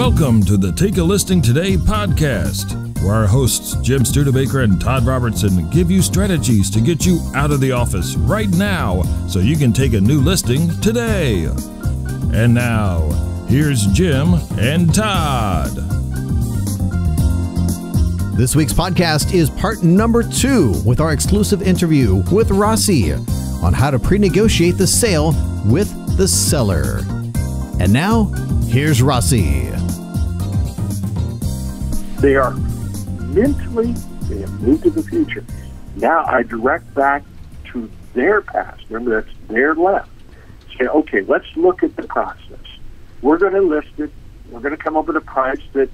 Welcome to the Take a Listing Today podcast, where our hosts Jim Studebaker and Todd Robertson give you strategies to get you out of the office right now so you can take a new listing today. And now, here's Jim and Todd. This week's podcast is part number 2 with our exclusive interview with Rossi on how to pre-negotiate the sale with the seller. And now, here's Rossi. They are mentally, they have moved to the future. Now I direct back to their past. Remember, that's their left. Say, okay, let's look at the process. We're going to list it. We're going to come up with a price that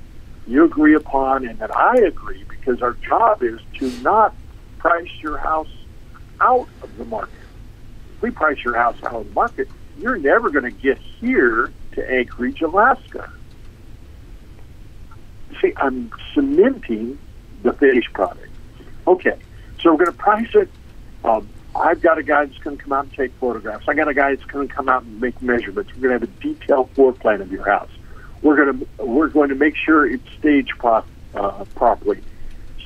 you agree upon and that I agree, because our job is to not price your house out of the market. If we price your house out of the market, you're never going to get here to Anchorage, Alaska. See, I'm cementing the finished product. Okay, so we're going to price it. I've got a guy that's going to come out and take photographs. I got a guy that's going to come out and make measurements. We're going to have a detailed floor plan of your house. We're going to make sure it's staged properly.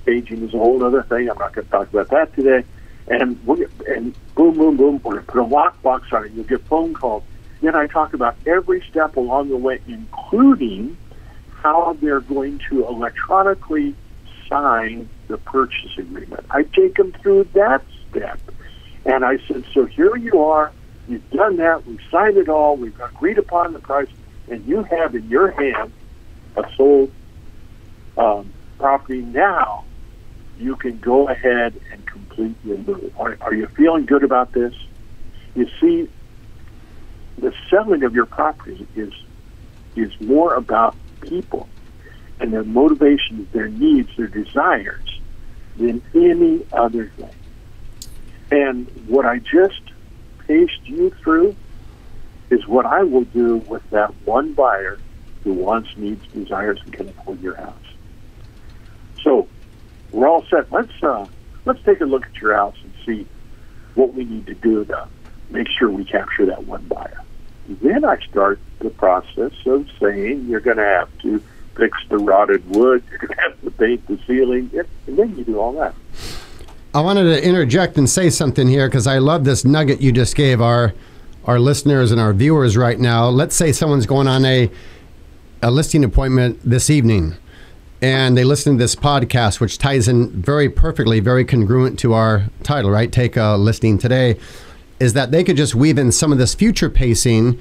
Staging is a whole other thing. I'm not going to talk about that today. And boom, boom, boom. We're going to put a lockbox on it. You'll get phone calls. Then I talk about every step along the way, including how they're going to electronically sign the purchase agreement. I take them through that step. And I said, so here you are. You've done that. We've signed it all. We've agreed upon the price. And you have in your hand a sold property. Now you can go ahead and complete your move. Are you feeling good about this? You see, the selling of your property is more about people and their motivations, their needs, their desires than any other thing. And what I just paced you through is what I will do with that one buyer who wants, needs, desires, and can afford your house. So we're all set. Let's take a look at your house and see what we need to do to make sure we capture that one buyer. Then I start the process of saying you're going to have to fix the rotted wood, you're going to have to paint the ceiling, and then you do all that. I wanted to interject and say something here because I love this nugget you just gave our listeners and our viewers right now. Let's say someone's going on a listing appointment this evening, and they listen to this podcast, which ties in very perfectly, very congruent to our title, right? Take a listing today. Is that they could just weave in some of this future pacing,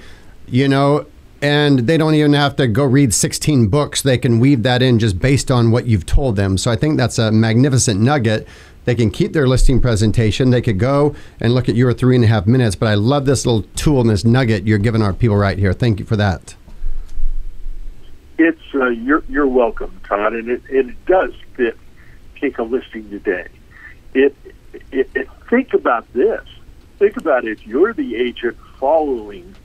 and they don't even have to go read 16 books. They can weave that in just based on what you've told them. So I think that's a magnificent nugget. They can keep their listing presentation. They could go and look at your 3.5 minutes. But I love this little tool and this nugget you're giving our people right here. Thank you for that. It's you're welcome, Todd, and it does fit. Take a listing today. Think about this. Think about it. You're the agent following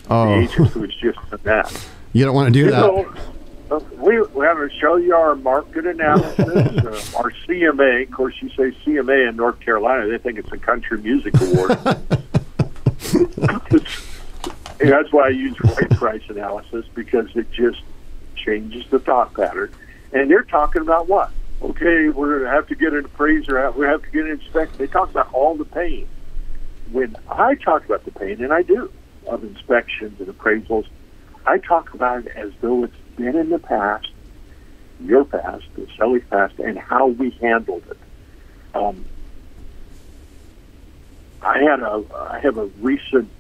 the agent who's just done that. You don't want to do that. We have to show you our market analysis, our CMA. Of course, you say CMA in North Carolina, they think it's a country music award. That's why I use rate price analysis, because it just changes the thought pattern. And they're talking about what? Okay, we're going to have to get an appraiser out. We have to get an inspection. They talk about all the pain. When I talk about the pain, and I do, of inspections and appraisals, I talk about it as though it's been in the past, your past, the seller's past, and how we handled it. I have a recent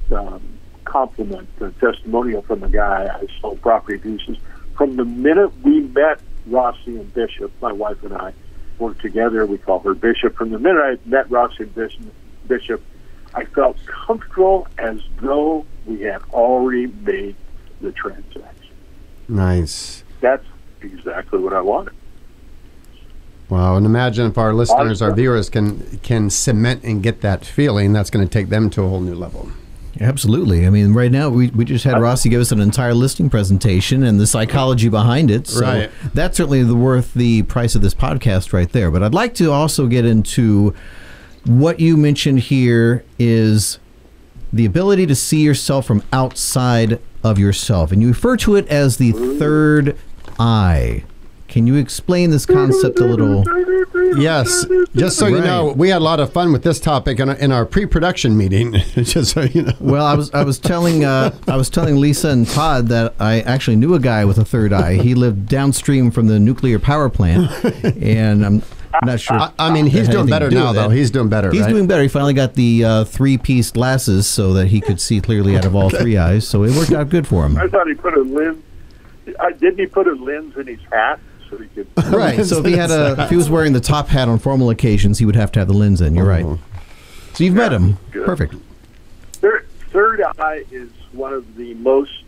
compliment, a testimonial from a guy I sold property to. He says, from the minute we met Rossi and Bishop, my wife and I worked together, we call her Bishop. From the minute I met Rossi and Bishop, I felt comfortable as though we had already made the transaction. Nice. That's exactly what I wanted. Wow, and imagine if our listeners, our viewers can cement and get that feeling, that's going to take them to a whole new level. Absolutely. I mean, right now, we just had Rossi give us an entire listing presentation and the psychology behind it. So right. That's certainly worth the price of this podcast right there. But I'd like to also get into what you mentioned here is the ability to see yourself from outside of yourself, and you refer to it as the third eye. Can you explain this concept a little? Yes. Just so you know, we had a lot of fun with this topic in our pre-production meeting. Just so you know. Well, I was telling Lisa and Todd that I actually knew a guy with a third eye. He lived downstream from the nuclear power plant, and I'm not sure. I mean, he's doing better now, though. He's doing better. He's doing better. He finally got the three-piece glasses so that he could see clearly out of all three eyes. So it worked out good for him. I thought he put a lens. Didn't he put a lens in his hat? So he could right. So if he was wearing the top hat on formal occasions, he would have to have the lens in. You're right. So you've met him. Good. Perfect. Third eye is one of the most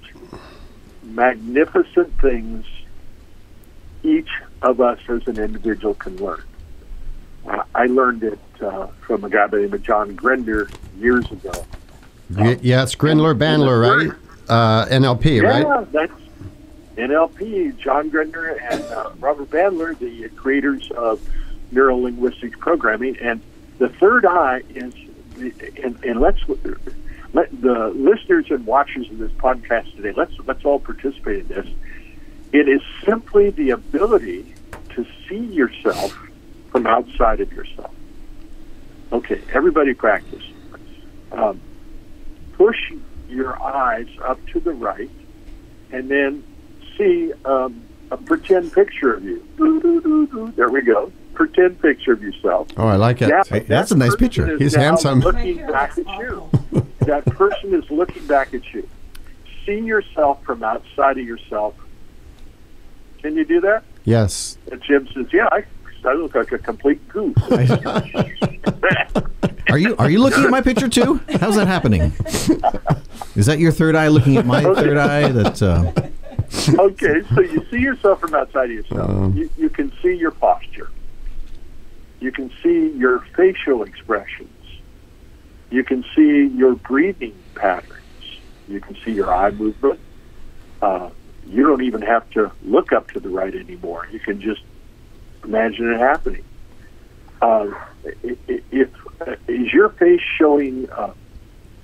magnificent things each of us as an individual can learn. I learned it from a guy by the name of John Grinder years ago. Yeah, it's Grindler Bandler, right? NLP, right? Yeah, that's NLP, John Grinder and Robert Bandler, the creators of neuro-linguistics programming. And the third eye is, and let the listeners and watchers of this podcast today, let's all participate in this. It is simply the ability to see yourself from outside of yourself. Okay, everybody practice. Push your eyes up to the right, and then see a pretend picture of you. There we go. Pretend picture of yourself. Oh, I like it. That's a nice picture. He's handsome. Looking back at you. That person is looking back at you. See yourself from outside of yourself. Can you do that? Yes. And Jim says, "Yeah, I look like a complete goof." Are you looking at my picture too? How's that happening? Is that your third eye looking at my third eye? Okay, so you see yourself from outside of yourself. You can see your posture. You can see your facial expressions. You can see your breathing patterns. You can see your eye movement. You don't even have to look up to the right anymore. You can just imagine it happening. Is your face showing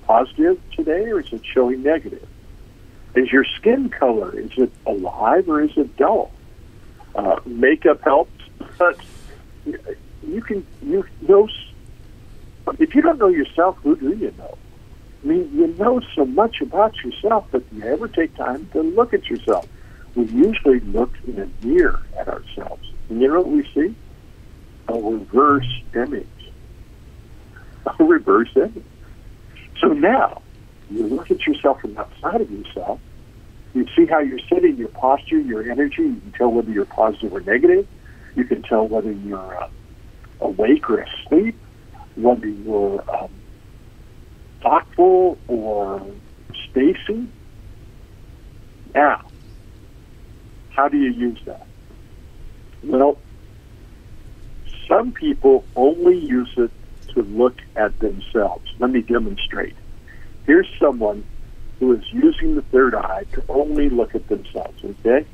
positive today, or is it showing negative? Is your skin color, is it alive or is it dull? Makeup helps, but you know, if you don't know yourself, who do you know? I mean, you know so much about yourself, but do you ever take time to look at yourself? We usually look in a mirror at ourselves. And you know what we see? A reverse image. A reverse image. So now, you look at yourself from outside of yourself. You see how you're sitting, your posture, your energy. You can tell whether you're positive or negative. You can tell whether you're awake or asleep, whether you're thoughtful or spacey. Now, how do you use that? Well, some people only use it to look at themselves. Let me demonstrate. Here's someone who is using the third eye to only look at themselves, okay?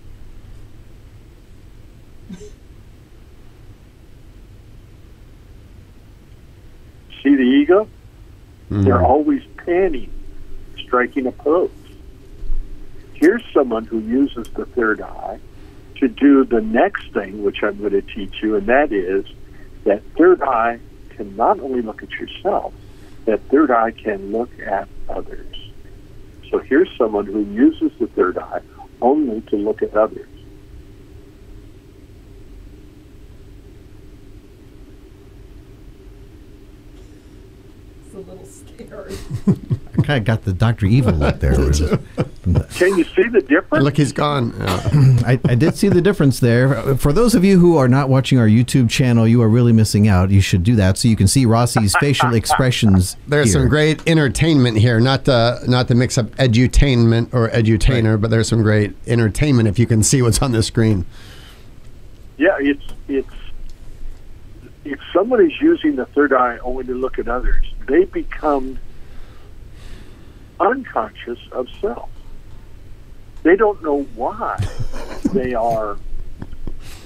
See the ego? Mm-hmm. They're always panning, striking a pose. Here's someone who uses the third eye to do the next thing, which I'm going to teach you, and that is that third eye can not only look at yourself, that third eye can look at others. So here's someone who uses the third eye only to look at others. It's a little scary. I kind of got the Dr. Evil look there. Can you see the difference? Look, he's gone. I did see the difference there. For those of you who are not watching our YouTube channel, you are really missing out. You should do that so you can see Rossi's facial expressions. There's some great entertainment here, not to mix up edutainment or edutainer, but there's some great entertainment if you can see what's on the screen. Yeah, it's if someone is using the third eye only to look at others, they become unconscious of self. They don't know why they are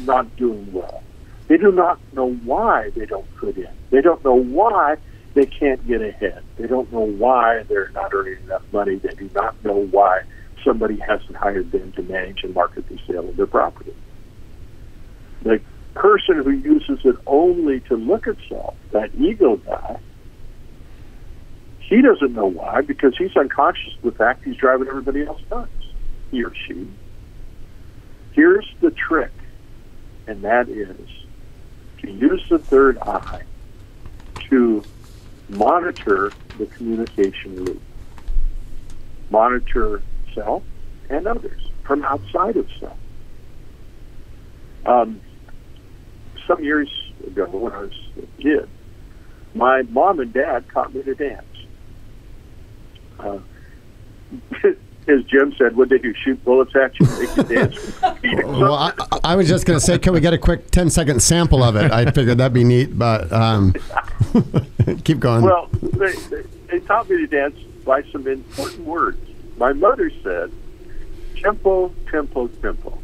not doing well. They do not know why they don't fit in. They don't know why they can't get ahead. They don't know why they're not earning enough money. They do not know why somebody hasn't hired them to manage and market the sale of their property. The person who uses it only to look at self, that ego guy, he doesn't know why, because he's unconscious of the fact he's driving everybody else nuts, he or she. Here's the trick, and that is to use the third eye to monitor the communication loop. Monitor self and others from outside of self. Some years ago, when I was a kid, my mom and dad taught me to dance. As Jim said, what they do, shoot bullets at you, make you dance. Well, I was just going to say, can we get a quick 10-second sample of it? I figured that'd be neat, but keep going. Well, they taught me to dance by some important words. My mother said, tempo, tempo, tempo.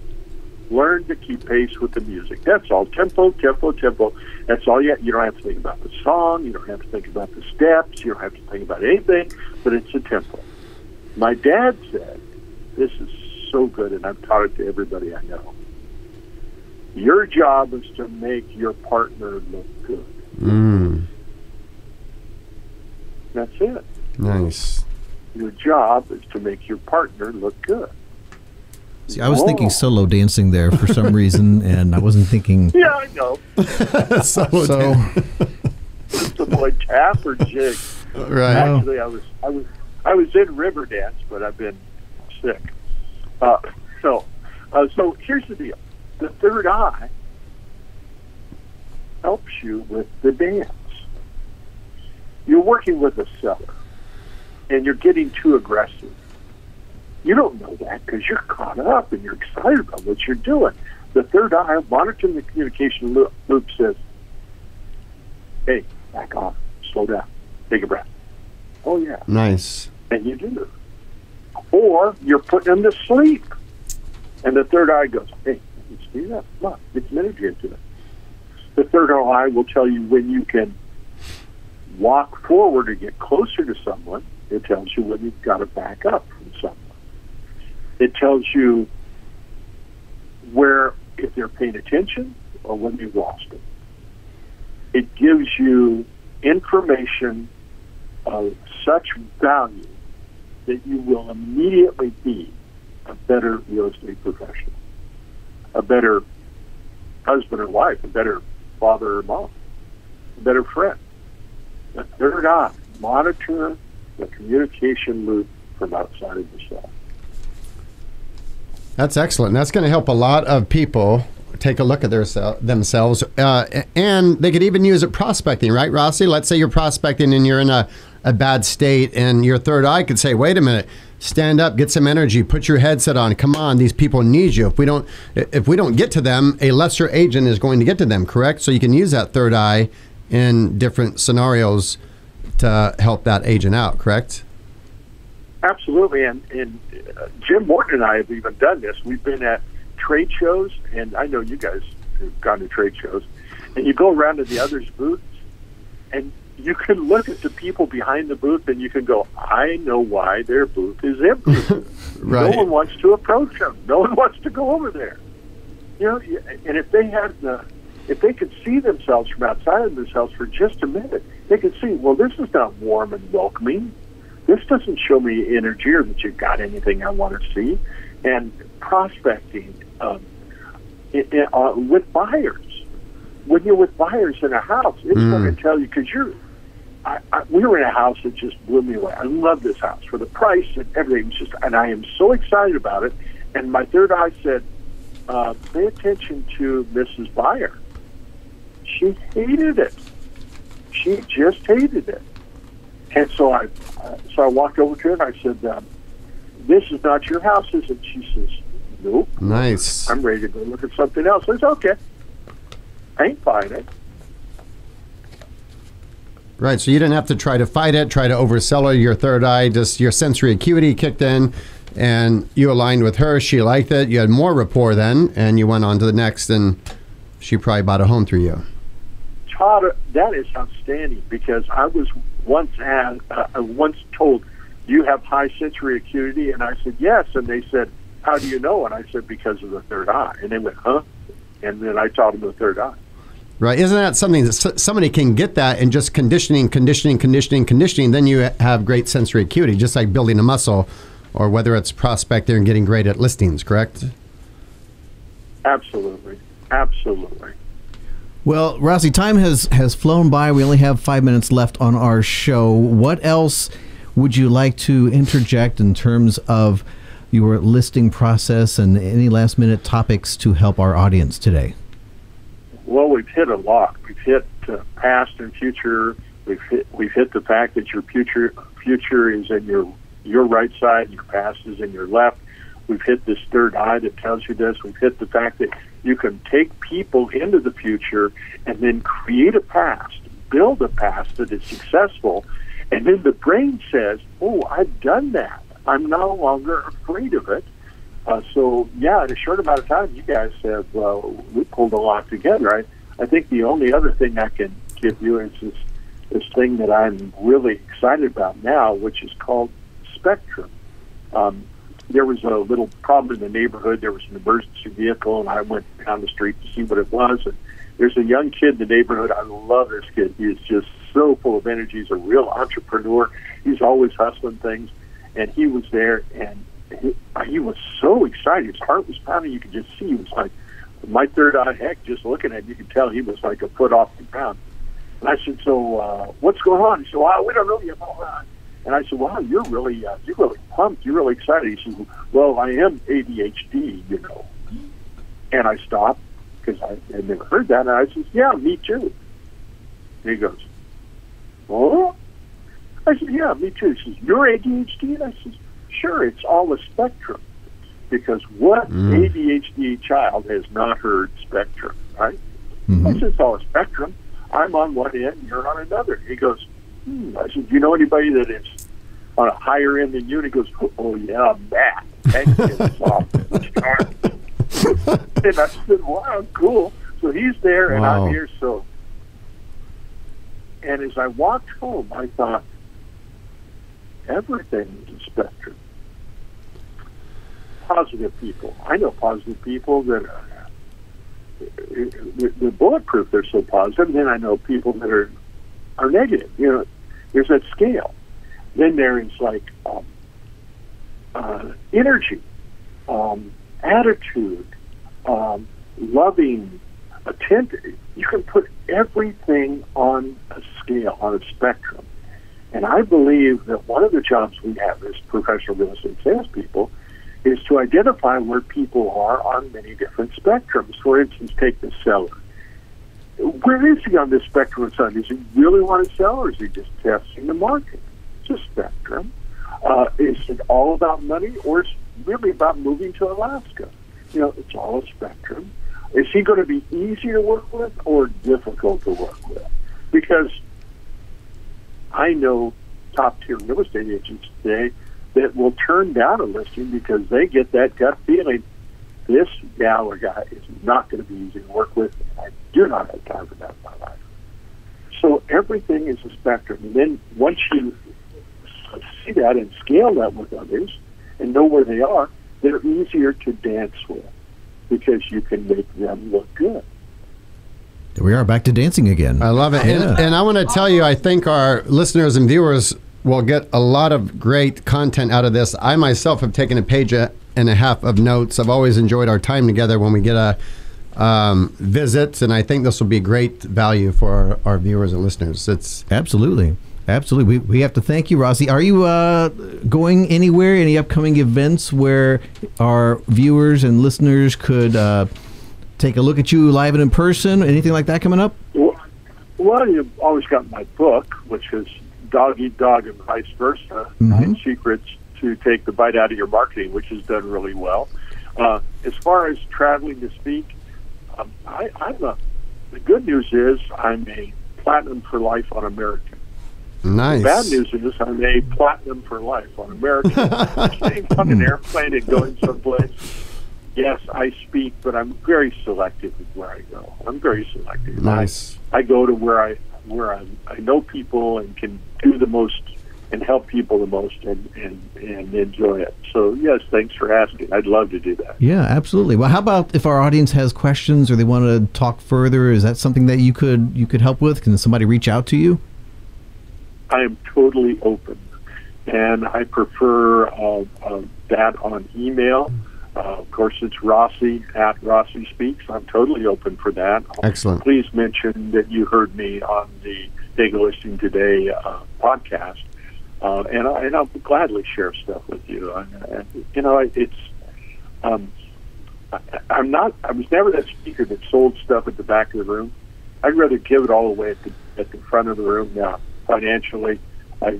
Learn to keep pace with the music. That's all. Tempo, tempo, tempo. That's all you don't have to think about the song. You don't have to think about the steps. You don't have to think about anything, but it's a tempo. My dad said, this is so good, and I've taught it to everybody I know. Your job is to make your partner look good. That's it. Nice. Your job is to make your partner look good. See, I was thinking solo dancing there for some reason, and I wasn't thinking. Yeah, I know. So Just avoid tap or jig. Right. Actually, I was in river dance, but I've been sick. So here's the deal: the third eye helps you with the dance. You're working with a seller, and you're getting too aggressive. You don't know that because you're caught up and you're excited about what you're doing. The third eye, monitoring the communication loop, says, hey, back off, slow down, take a breath. Oh, yeah. Nice. And you do. Or you're putting them to sleep. And the third eye goes, hey, let's do that. Come on, get some energy into it. The third eye will tell you when you can walk forward or get closer to someone. It tells you when you've got to back up from someone. It tells you where, if they're paying attention or when you've lost them. It gives you information of such value that you will immediately be a better real estate professional, a better husband or wife, a better father or mom, a better friend. The third eye, monitor the communication loop from outside of yourself. That's excellent. That's going to help a lot of people take a look at themselves. And they could even use it prospecting, right, Rossi? Let's say you're prospecting and you're in a bad state, and your third eye could say, wait a minute, stand up, get some energy, put your headset on. Come on, these people need you. If we don't get to them, a lesser agent is going to get to them, correct? So you can use that third eye in different scenarios to help that agent out, correct? Absolutely, and Jim Morton and I have even done this. We've been at trade shows, and I know you guys have gone to trade shows, and you go around to the others' booths, and you can look at the people behind the booth, and you can go, I know why their booth is empty. Right. No one wants to approach them. No one wants to go over there. You know, and if they could see themselves from outside of themselves for just a minute, they could see, well, this is not warm and welcoming. This doesn't show me energy or that you've got anything I want to see. And prospecting with buyers. When you're with buyers in a house, it's going to tell you, because we were in a house that just blew me away. I love this house for the price and everything. And I am so excited about it. And my third eye said, pay attention to Mrs. Buyer. She hated it. She just hated it. And so I walked over to her and I said, this is not your house, is it? She says, nope. Nice. I'm ready to go look at something else. I said, okay. I ain't buying it. Right, so you didn't have to try to fight it, try to oversell her. Your third eye, just your sensory acuity kicked in, and you aligned with her. She liked it. You had more rapport then, and you went on to the next, and she probably bought a home through you. Todd, that is outstanding, because I was once told do you have high sensory acuity? And I said, yes. And they said, how do you know? And I said, because of the third eye. And they went, huh? And then I taught them the third eye. Right. Isn't that something that somebody can get that and just conditioning, then you have great sensory acuity, just like building a muscle, or whether it's prospecting and getting great at listings, correct? Absolutely. Absolutely. Well, Rossi, time has flown by. We only have 5 minutes left on our show. What else would you like to interject in terms of your listing process and any last-minute topics to help our audience today? Well, we've hit a lot. We've hit past and future. We've hit the fact that your future is in your right side, and your past is in your left. We've hit this third eye that tells you this. We've hit the fact that you can take people into the future and then create a past, build a past that is successful, and then the brain says, oh, I've done that. I'm no longer afraid of it. So, yeah, in a short amount of time, you guys have we pulled a lot together. I think the only other thing I can give you is this thing that I'm really excited about now, which is called Spectrum. There was a little problem in the neighborhood. There was an emergency vehicle, and I went down the street to see what it was. And there's a young kid in the neighborhood. I love this kid. He is just so full of energy. He's a real entrepreneur. He's always hustling things. And he was there, and he was so excited. His heart was pounding. You could just see he was like, my third eye, heck, just looking at him, you could tell he was like a foot off the ground. And I said, so what's going on? He said, well, we don't know yet. And I said, wow, you're really pumped. You're really excited. He said, well, I am ADHD, you know. And I stopped because I had never heard that. And I said, yeah, me too. And he goes, oh? I said, yeah, me too. He says, you're ADHD? And I said, sure, it's all a spectrum. Because what ADHD child has not heard spectrum, right? Mm-hmm. I said, it's all a spectrum. I'm on one end, you're on another. He goes, I said, do you know anybody that is on a higher end than you? And he goes, oh, yeah, Matt. And I said, wow, cool. So he's there, and I'm here. So, and as I walked home, I thought, everything is a spectrum. Positive people. I know positive people that they're bulletproof. They're so positive. And then I know people that are negative. You know, there's that scale. Then there is like energy, attitude, loving, attentive. You can put everything on a scale, on a spectrum. And I believe that one of the jobs we have as professional real estate salespeople is to identify where people are on many different spectrums. For instance, take the seller. Where is he on this spectrum of selling? Does he really want to sell, or is he just testing the market? It's a spectrum. Is it all about money, or is it really about moving to Alaska? You know, it's all a spectrum. Is he going to be easy to work with or difficult to work with? Because I know top-tier real estate agents today that will turn down a listing because they get that gut feeling, this gal or guy is not going to be easy to work with. I do not have time for that in my life. So everything is a spectrum. And then once you see that and scale that with others and know where they are, they're easier to dance with because you can make them look good. There we are, back to dancing again. I love it. Yeah. And I want to tell you, I think our listeners and viewers will get a lot of great content out of this. I myself have taken a page and a half of notes. I've always enjoyed our time together when we get a visit, and I think this will be great value for our viewers and listeners. It's Absolutely. We have to thank you, Rossi. Are you going anywhere, any upcoming events where our viewers and listeners could take a look at you live and in person? Anything like that coming up? Well, you've always got my book, which is Dog Eat Dog and Vice Versa, 9 Secrets to Take the Bite Out of Your Marketing, which has done really well. As far as traveling to speak, the good news is I'm a platinum for life on American. nice. The bad news is I'm a platinum for life on American. Staying on an airplane and going someplace. Yes, I speak, but I'm very selective with where I go. I'm very selective. Nice. I go to where I know people and can do the most and help people the most and enjoy it. So, yes, thanks for asking. I'd love to do that. Yeah, absolutely. Well, how about if our audience has questions or they want to talk further? Is that something that you could help with? Can somebody reach out to you? I am totally open, and I prefer that on email. Of course, it's Rossi at Rossi Speaks. I'm totally open for that. Excellent. Please mention that you heard me on the Take a Listing Today podcast, and I'll gladly share stuff with you. I was never that speaker that sold stuff at the back of the room. I'd rather give it all away at the front of the room. Now, financially, I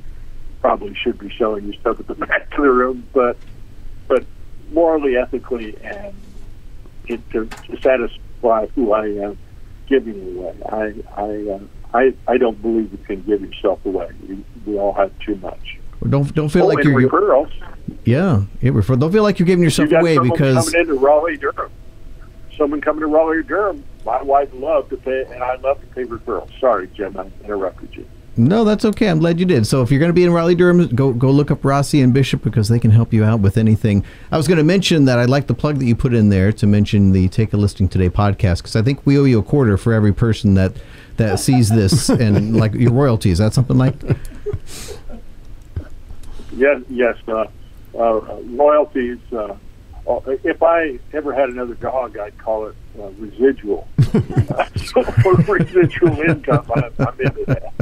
probably should be selling you stuff at the back of the room, but morally, ethically, and to satisfy who I am, giving it away. I don't believe you can give yourself away. We all have too much. Well, don't feel like you're referrals. Yeah, don't feel like you're giving yourself away because coming into Raleigh, Durham. Someone coming to Raleigh, Durham. My wife loved to pay, and I love to pay referrals. Sorry, Jim, I interrupted you. No, that's okay. I'm glad you did. So if you're going to be in Raleigh, Durham, go look up Rossi and Bishop because they can help you out with anything. I was going to mention that I'd like the plug that you put in there to mention the Take a Listing Today podcast because I think we owe you $0.25 for every person that sees this and like your royalties. Is that something like? Yes. Royalties. If I ever had another dog, I'd call it residual. So for residual income, I'm into that.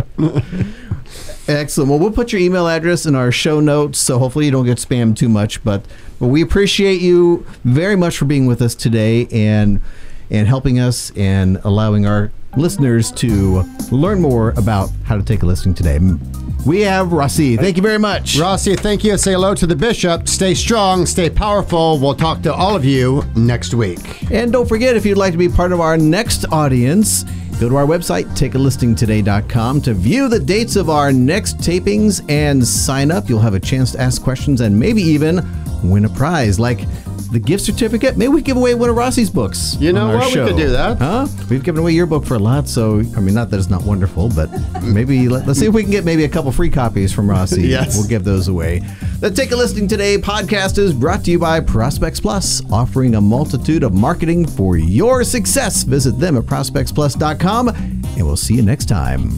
Excellent. Well, we'll put your email address in our show notes, so hopefully you don't get spammed too much. But we appreciate you very much for being with us today and helping us and allowing our listeners to learn more about how to take a listing today. We have Rossi. Thank you very much. Rossi, thank you. Say hello to the Bishop. Stay strong, stay powerful. We'll talk to all of you next week. And don't forget, if you'd like to be part of our next audience, go to our website, takealistingtoday.com, to view the dates of our next tapings and sign up. You'll have a chance to ask questions and maybe even win a prize like the gift certificate. Maybe we give away one of Rossi's books. You know what? Show. We could do that. Huh? We've given away your book for a lot, so, I mean, not that it's not wonderful, but maybe let's see if we can get maybe a couple free copies from Rossi. Yes. We'll give those away. The Take a Listing Today podcast is brought to you by Prospects Plus, offering a multitude of marketing for your success. Visit them at prospectsplus.com, and we'll see you next time.